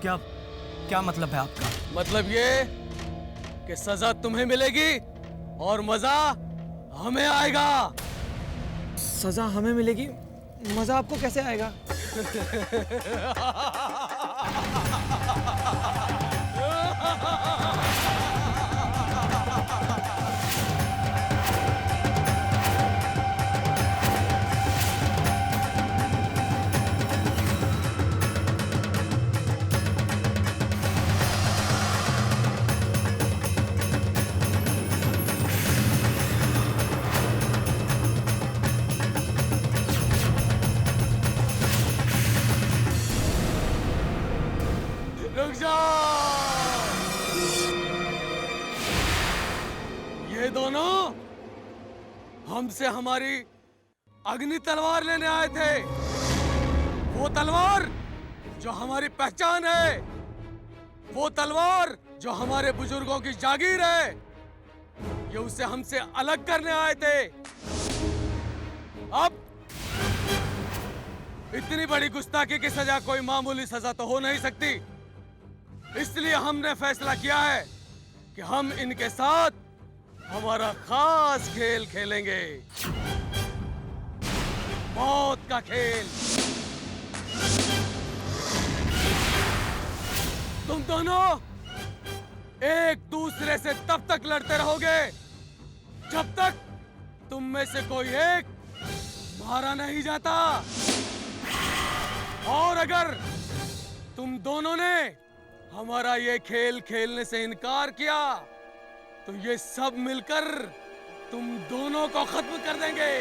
क्या क्या मतलब है आपका? मतलब ये कि सजा तुम्हें मिलेगी और मजा हमें आएगा। सजा हमें मिलेगी, मजा आपको कैसे आएगा? रुक जाओ। ये दोनों हमसे हमारी अग्नि तलवार लेने आए थे। वो तलवार जो हमारी पहचान है, वो तलवार जो हमारे बुजुर्गों की जागीर है, ये उसे हमसे अलग करने आए थे। अब इतनी बड़ी गुस्ताखी की सजा कोई मामूली सजा तो हो नहीं सकती। इसलिए हमने फैसला किया है कि हम इनके साथ हमारा खास खेल खेलेंगे, मौत का खेल। तुम दोनों एक दूसरे से तब तक लड़ते रहोगे जब तक तुम में से कोई एक मारा नहीं जाता। और अगर तुम दोनों ने हमारा ये खेल खेलने से इनकार किया तो ये सब मिलकर तुम दोनों को खत्म कर देंगे।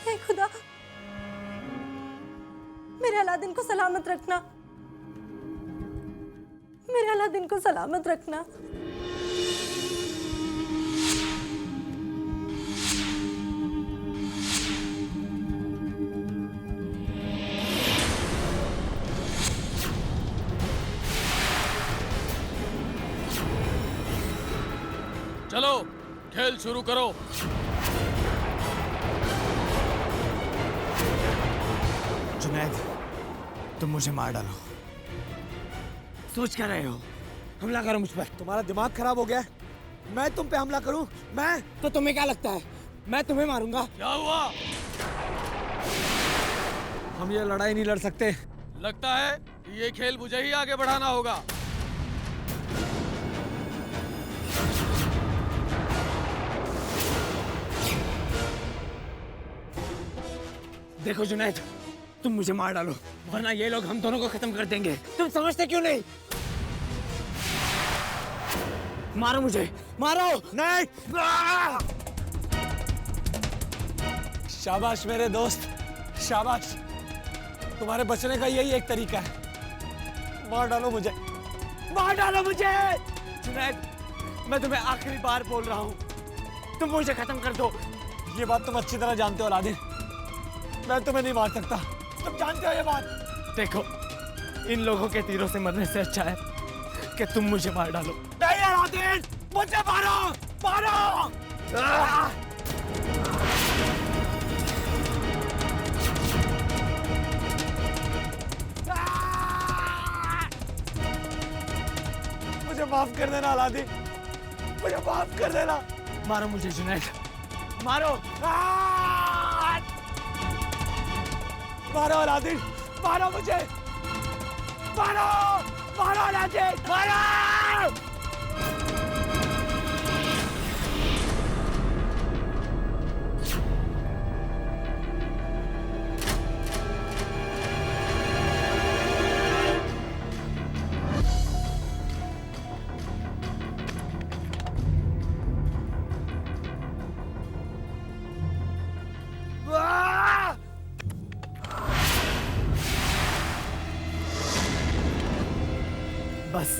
हे खुदा, मेरे अलादीन को सलामत रखना, मेरे अलादीन को सलामत रखना। चलो खेल शुरू करो। जुनैद, तुम मुझे मार डालो। सोच क्या रहे हो? हमला करो मुझ पर। तुम्हारा दिमाग खराब हो गया है? मैं तुम पे हमला करूं? मैं तो तुम्हें क्या लगता है मैं तुम्हें मारूंगा? क्या हुआ? हम ये लड़ाई नहीं लड़ सकते। लगता है ये खेल मुझे ही आगे बढ़ाना होगा। देखो जुनैद, तुम मुझे मार डालो वरना ये लोग हम दोनों को खत्म कर देंगे। तुम समझते क्यों नहीं? मारो मुझे, मारो। नहीं। शाबाश मेरे दोस्त, शाबाश। तुम्हारे बचने का यही एक तरीका है। मार डालो मुझे, मार डालो मुझे। जुनैद, मैं तुम्हें आखिरी बार बोल रहा हूँ, तुम मुझे खत्म कर दो। ये बात तुम अच्छी तरह जानते हो अलादीन। मैं तुम्हें नहीं मार सकता, तुम जानते हो ये बात। देखो, इन लोगों के तीरों से मरने से अच्छा है कि तुम मुझे मार डालो। नहीं अलादीन, मुझे मारो, मारो। मुझे माफ कर देना अलादीन, मुझे माफ कर देना। मारो मुझे जुनैद, मारो। मारो अलादीन, मारो मुझे, मारो, मारो अलादीन, मारो। बस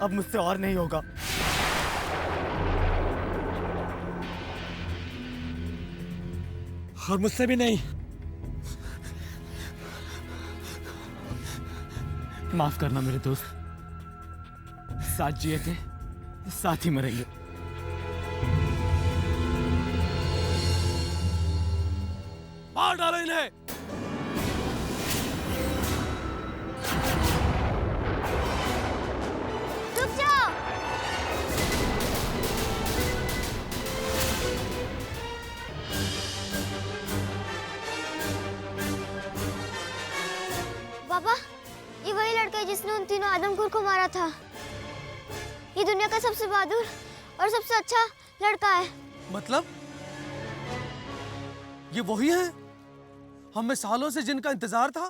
अब मुझसे और नहीं होगा। और मुझसे भी नहीं। माफ करना मेरे दोस्त, साथ जिए थे साथ ही मरेंगे। मार डालो इन्हें। रुक जाओ। पापा, ये वही लड़का है जिसने उन तीनों आदमखोर को मारा था। ये दुनिया का सबसे बहादुर और सबसे अच्छा लड़का है। मतलब ये वही है हमें सालों से जिनका इंतजार था।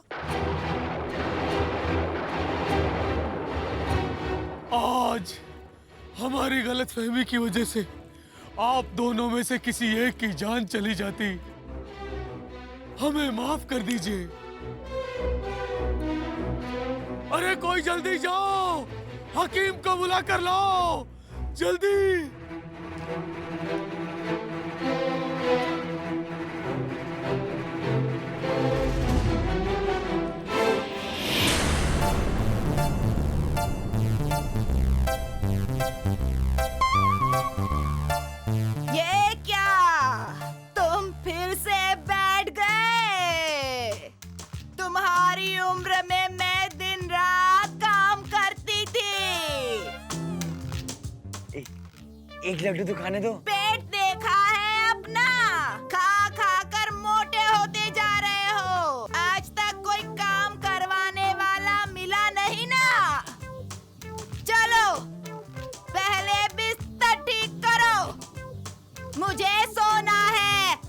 आज हमारी गलतफहमी की वजह से आप दोनों में से किसी एक की जान चली जाती। हमें माफ कर दीजिए। अरे कोई जल्दी जाओ, हकीम को बुला कर लाओ, जल्दी। ये क्या? तुम फिर से बैठ गए? तुम्हारी उम्र में मैं दिन रात काम करती थी। एक लड्डू तो खाने दो। पेट देखा है अपना? खा खा कर मोटे होते जा रहे हो। आज तक कोई काम करवाने वाला मिला नहीं ना? चलो पहले बिस्तर ठीक करो, मुझे सोना है।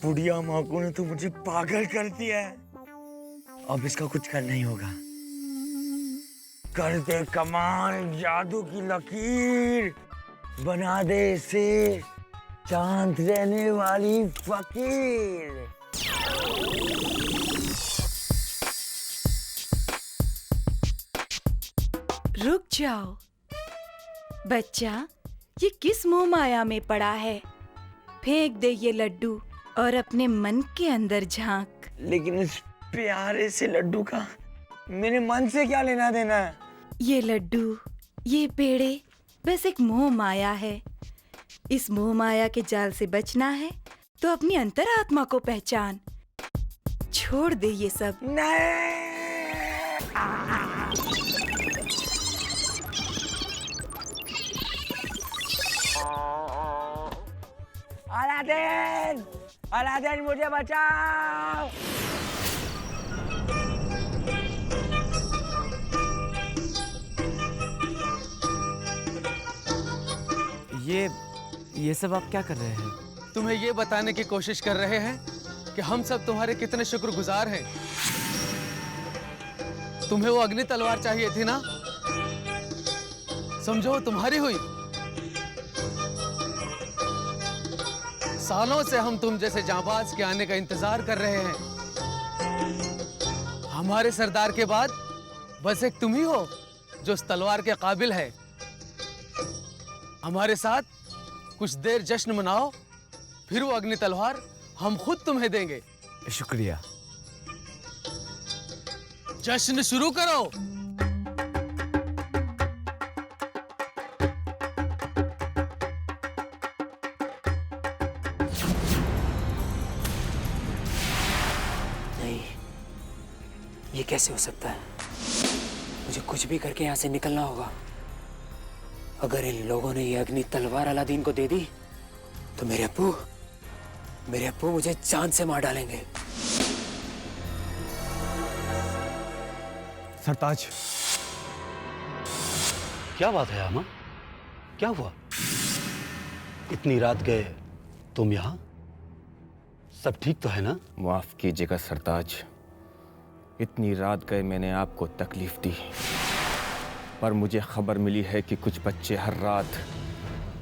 बुढ़िया माकू ने तो मुझे पागल कर दिया है। अब इसका कुछ करना ही होगा। कर दे कमाल जादू की लकीर, बना दे इसे चांद रहने वाली फकीर। रुक जाओ बच्चा, ये किस मोह माया में पड़ा है? फेंक दे ये लड्डू और अपने मन के अंदर झांक। लेकिन इस प्यारे से लड्डू का मेरे मन से क्या लेना देना है? ये लड्डू, ये पेड़े बस एक मोह माया है। इस मोह माया के जाल से बचना है तो अपनी अंतरात्मा को पहचान। छोड़ दे ये सब। नहीं। अलादीन, अलादीन मुझे बचाओ। ये सब आप क्या कर रहे हैं? तुम्हें ये बताने की कोशिश कर रहे हैं कि हम सब तुम्हारे कितने शुक्रगुजार हैं। तुम्हें वो अग्नि तलवार चाहिए थी ना? समझो तुम्हारी हुई। सालों से हम तुम जैसे जांबाज के आने का इंतजार कर रहे हैं। हमारे सरदार के बाद बस एक तुम ही हो जो उस तलवार के काबिल है। हमारे साथ कुछ देर जश्न मनाओ, फिर वो अग्नि तलवार हम खुद तुम्हें देंगे। शुक्रिया। जश्न शुरू करो। नहीं, ये कैसे हो सकता है? मुझे कुछ भी करके यहाँ से निकलना होगा। अगर इन लोगों ने ये अग्नि तलवार अलादीन को दे दी तो मेरे अप्पू मुझे जान से मार डालेंगे। सरताज, क्या बात है आमा? क्या हुआ? इतनी रात गए तुम यहाँ? सब ठीक तो है ना? माफ कीजिएगा सरताज, इतनी रात गए मैंने आपको तकलीफ दी। पर मुझे खबर मिली है कि कुछ बच्चे हर रात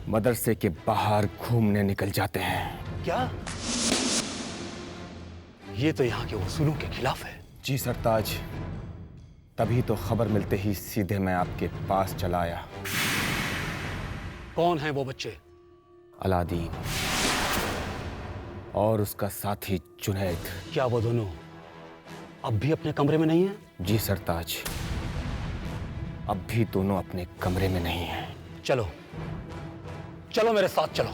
मदरसे के बाहर घूमने निकल जाते हैं। क्या? ये तो यहाँ के उसूलों के खिलाफ है। जी सरताज, तभी तो खबर मिलते ही सीधे मैं आपके पास चला आया। कौन है वो बच्चे? अलादीन और उसका साथी जुनैद। क्या वो दोनों अब भी अपने कमरे में नहीं है? जी सरताज, अब भी दोनों अपने कमरे में नहीं हैं। चलो चलो मेरे साथ चलो।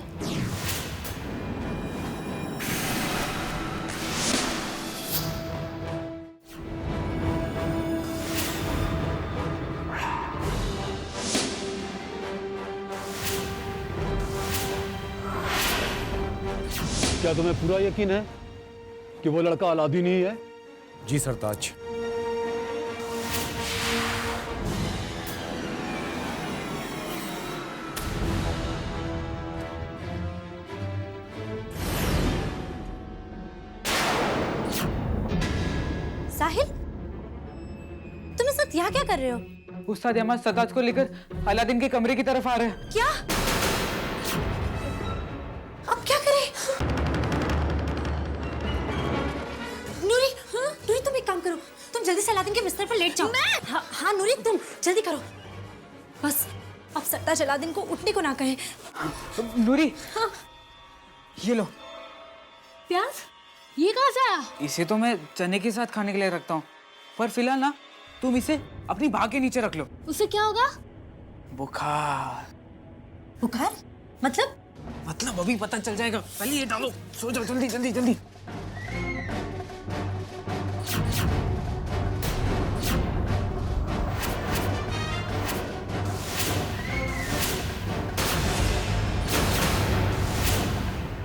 क्या तुम्हें पूरा यकीन है कि वो लड़का अलादीन ही है? जी सरताज। साहिल, तुम इस वक्त यहाँ क्या कर रहे हो? उस्ताद अहमद सरताज को लेकर अलादीन के कमरे की तरफ आ रहे हैं। क्या? अब क्या करें? नूरी, नूरी तुम एक काम करो, तुम जल्दी से अलादीन के बिस्तर पर लेट जाओ। मैं? हाँ नूरी, तुम जल्दी करो। बस अब सरताज अलादीन को उठने को ना कहे। नूरी, हाँ। ये लो। प्याज? ये कहाँ से आया? इसे तो मैं चने के साथ खाने के लिए रखता हूँ, पर फिलहाल ना तुम इसे अपनी बाह के नीचे रख लो। उससे क्या होगा? बुखार। बुखार? मतलब अभी पता चल जाएगा। पहले ये डालो, सो जाओ जल्दी जल्दी जल्दी।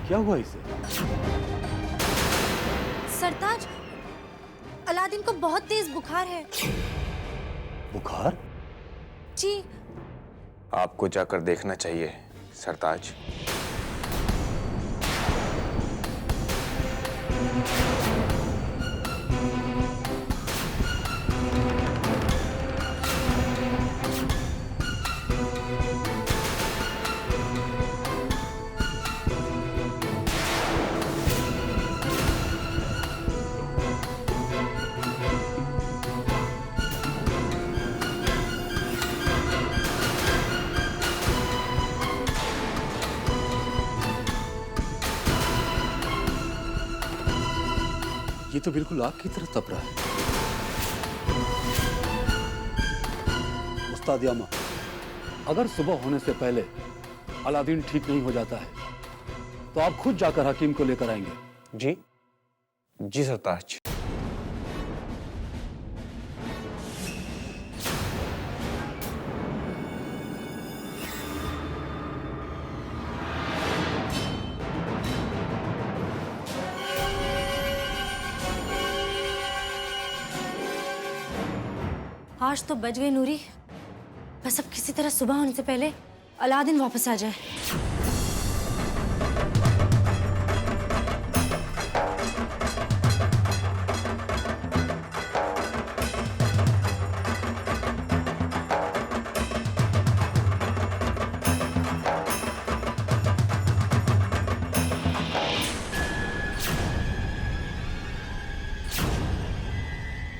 क्या हुआ इसे? सरताज, अलादीन को बहुत तेज बुखार है। बुखार? जी। आपको जाकर देखना चाहिए सरताज। ये तो बिल्कुल आग की तरह तप रहा है। उस्ताद यामा, अगर सुबह होने से पहले अलादीन ठीक नहीं हो जाता है तो आप खुद जाकर हकीम को लेकर आएंगे। जी जी सरताज। आज तो बच गई नूरी। बस अब किसी तरह सुबह होने से पहले अलादीन वापस आ जाए।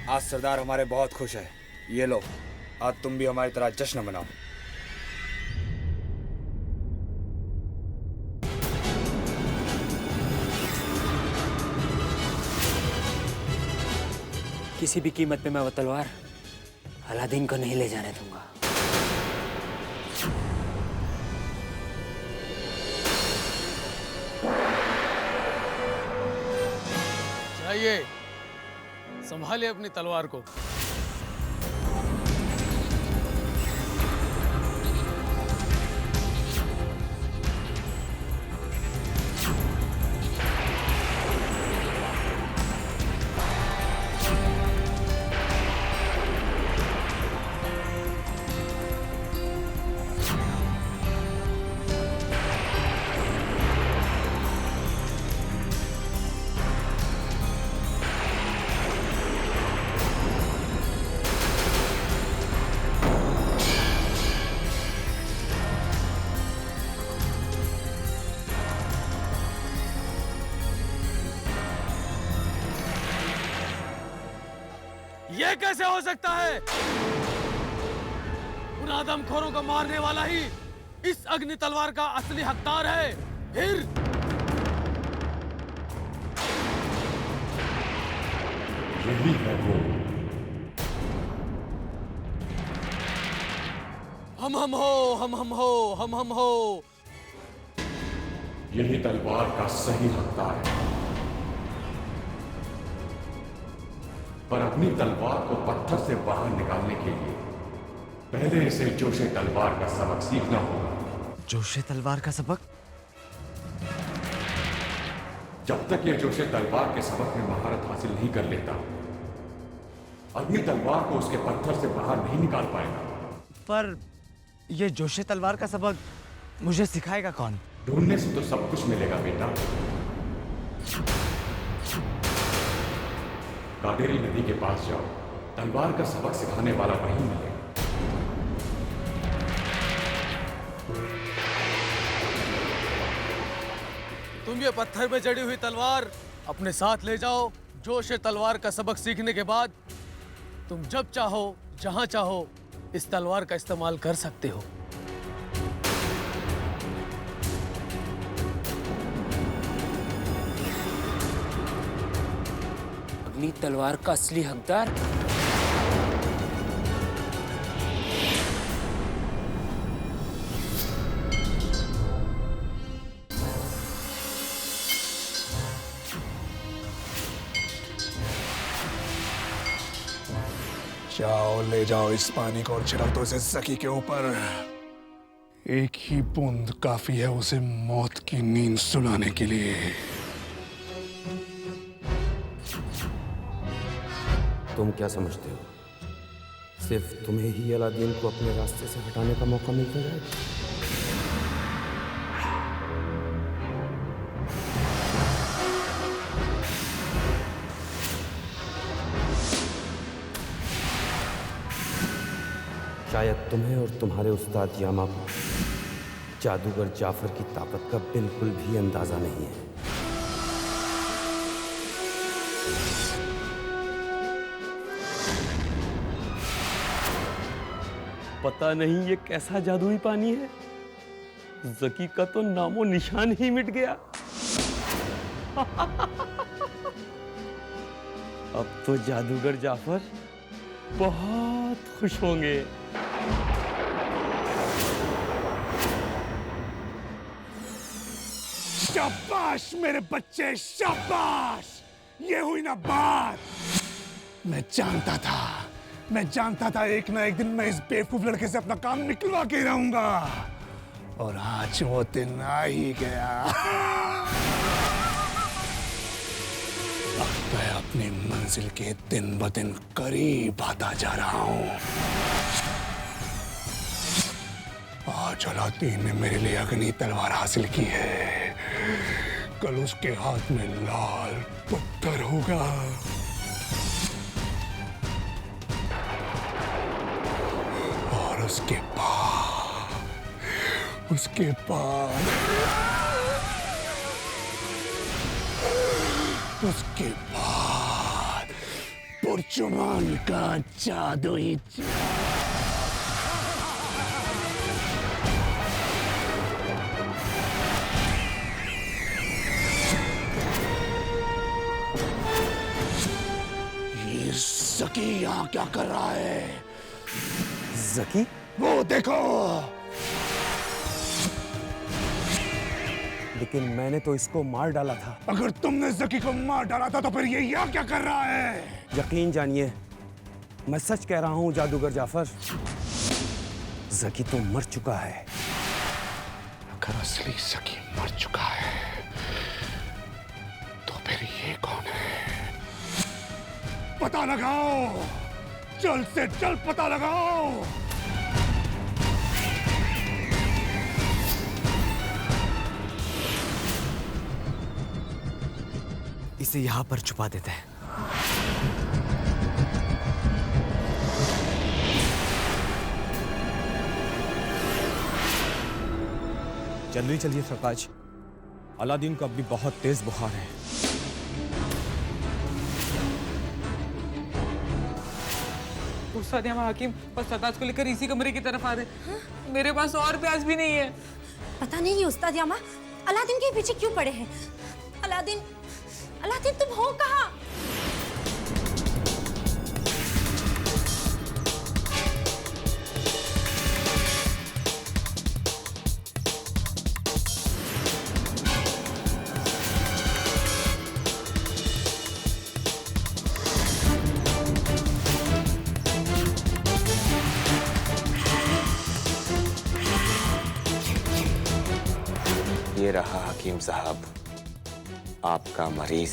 आज सरदार हमारे बहुत खुश है। ये लो, आज तुम भी हमारी तरह जश्न मनाओ। किसी भी कीमत पे मैं वो तलवार अलादीन को नहीं ले जाने दूंगा। जाइए, संभालिए अपनी तलवार को। ये कैसे हो सकता है? उन आदमखोरों को मारने वाला ही इस अग्नि तलवार का असली हकदार है। फिर यही है वो। हम हो, हम हो। यही तलवार का सही हकदार है। पर अपनी तलवार को पत्थर से बाहर निकालने के लिए पहले इसे जोशे तलवार का सबक सीखना होगा। जोशे तलवार का सबक? जब तक ये जोशे तलवार के सबक में महारत हासिल नहीं कर लेता, अग्नि तलवार को उसके पत्थर से बाहर नहीं निकाल पाएगा। पर ये जोशे तलवार का सबक मुझे सिखाएगा कौन? ढूंढने से तो सब कुछ मिलेगा बेटा। कावेरी नदी के पास जाओ, तलवार का सबक सिखाने वाला वहीं मिलेगा। तुम ये पत्थर में जड़ी हुई तलवार अपने साथ ले जाओ। जोशे तलवार का सबक सीखने के बाद तुम जब चाहो, जहां चाहो, इस तलवार का इस्तेमाल कर सकते हो। अग्नि तलवार का असली हकदार? जाओ, ले जाओ इस पानी को और छिड़क दो इसे जकी के ऊपर। एक ही बूंद काफी है उसे मौत की नींद सुलाने के लिए। तुम क्या समझते हो? सिर्फ तुम्हें ही अलादीन को अपने रास्ते से हटाने का मौका मिलता जाएगा? शायद तुम्हें और तुम्हारे उस्ताद यामा को जादूगर जाफर की ताकत का बिल्कुल भी अंदाजा नहीं है। पता नहीं ये कैसा जादुई पानी है, जकी का तो नामो निशान ही मिट गया। अब तो जादूगर जाफर बहुत खुश होंगे। शाबाश मेरे बच्चे, शाबाश! ये हुई ना बात। मैं जानता था एक ना एक दिन मैं इस बेवकूफ लड़के से अपना काम निकलवा के रहूंगा, और आज वो दिन आ ही गया। अब मैं अपनी मंजिल के दिन ब दिन करीब आता जा रहा हूं। आज अलादीन ने मेरे लिए अग्नि तलवार हासिल की है, कल उसके हाथ में लाल पत्थर होगा। और उसके बाद पुरचुमान का जादू ही जकी यहाँ क्या कर रहा है? जकी? वो देखो। लेकिन मैंने तो इसको मार डाला था। अगर तुमने जकी को मार डाला था तो फिर ये यहाँ क्या कर रहा है? यकीन जानिए, मैं सच कह रहा हूँ जादूगर जाफर, जकी तो मर चुका है। अगर असली जकी मर चुका है तो फिर ये कौन है? पता लगाओ, जल्द से जल्द पता लगाओ। इसे यहां पर छुपा देते हैं। जल्दी चलिए सरताज, अलादीन को अभी बहुत तेज बुखार है। उस्ताद यामा हकीम और सरताज को लेकर इसी कमरे की तरफ आ रहे। मेरे पास और प्याज भी नहीं है। पता नहीं ये उस्ताद यामा अलादीन के पीछे क्यों पड़े हैं। अलादीन, अलादीन तुम हो कहाँ? ये रहा हकीम साहब, आपका मरीज।